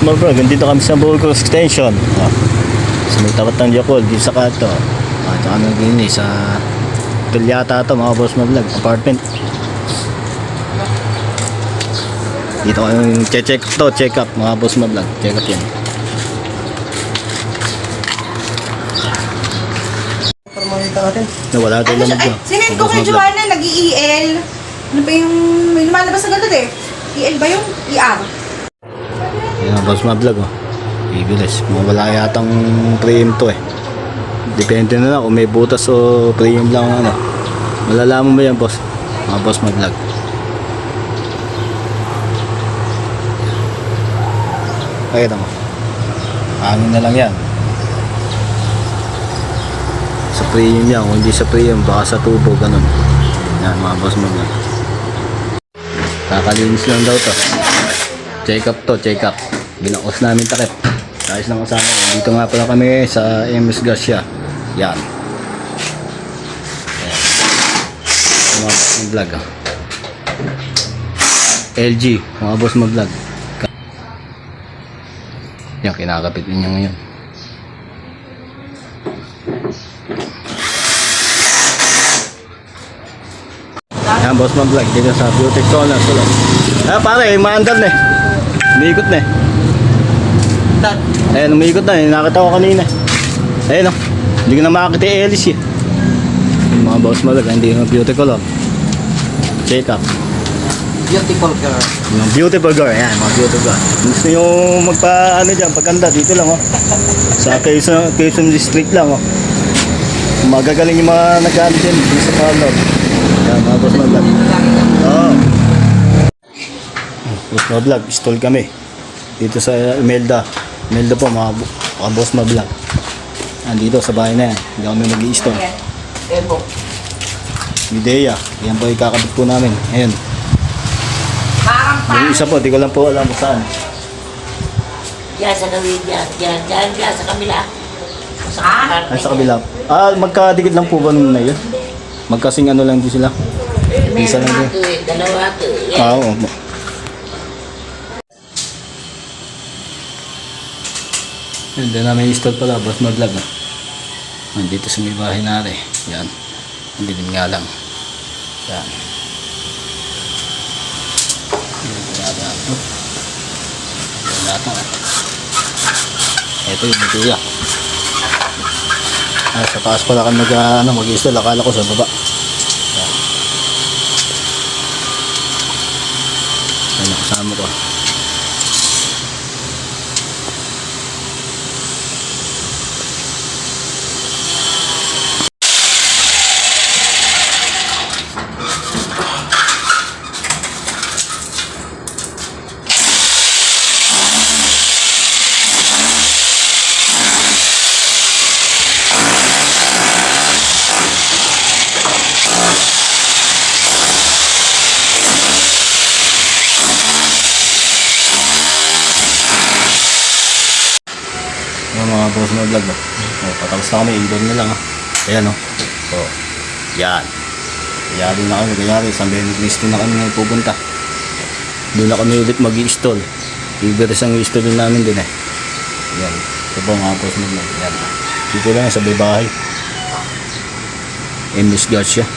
Boss Vlog, dito kami sa Burgos Extension. So may tapat ng Jacol, dito sa kanto. Tsaka naging sa Tulyata ito mga Boss Vlog, apartment. Dito kami check to, check up mga Boss Vlog, check up yan. Para makita natin. Nawala ito lamig yun. Sinend ko kay Joanna, nag-EL. Ano ba yung, may lumalabas na gano'n eh. EL ba yung ER? Yan Boss Vlog oh. Bibilis. Wala yatang premium to eh. Depende na lang kung may butas o premium lang ano. Malalaman mo yan boss. Mga Boss Vlog. Ayun mo. Hangin na lang yan. Sa premium yan. Kung hindi sa premium baka sa tubo ganun. Yan mga Boss Vlog. Kakalinis lang daw to. Check up to, check up. Binakos namin takip. Ayos lang kasama. Dito nga pala kami sa MS Garcia. Yan. Mga Boss Vlog. LG, mga Boss Vlog. Yan, kinakapit niya ngayon. Yan, Boss Vlog. Dito sa Beauty Corner. Pare, maandar na eh. Umiikot na eh. Ayan, umiikot na eh. Nakita ko kanina. Ayan o. Hindi ko na makakita yung Ellis eh. Yung mga Boss Vlog, hindi yung beauty color. Check up. Beautiful girl. Yung beautiful girl. Ayan, mga beautiful girl. Gusto nyo magpa, ano dyan, pagkanda. Dito lang o. Sa Quezon District lang o. Magagaling yung mga nag-ano dyan. Dito sa parlor. Ayan, mga Boss Vlog. Oo. Boss Vlog, stall kami. Dito sa Imelda. Imelda po, mga Boss Vlog. Andito sa bahay na yan. Hindi kami mag-i-stall. Ebo. Idea. Yan po ikakabit po namin. Ayan. Yung isa po, di ko lang po alam kung saan. Diyan sa gawin dyan. Diyan sa kabila. Ay, sa kabila. Magkadikit lang po ba nung na yun? Magkasing ano lang din sila? Isa lang din. Dalawa to. Oo. Hindi namin i-stall pala, Boss Vlog. Nandito sa may bahay natin. Yan. Hindi din nga lang. Yan. Ito yung matuya. Sa taas pala kami mag-i-stall. Akala ko sa baba. Yan. Yan, nakasama ko. Mga Boss Vlog ba? Patapos na kami, indoor na lang ha. Ayan o. Yan. Yari na kami, kanyari, sa Benedictine na kami ngayon pupunta. Doon na kami ulit mag-i-stall. Iberes ang i-stall namin din eh. Yan. Ito po mga Boss Vlog. Yan. Dito lang sa bahay. MS Garcia.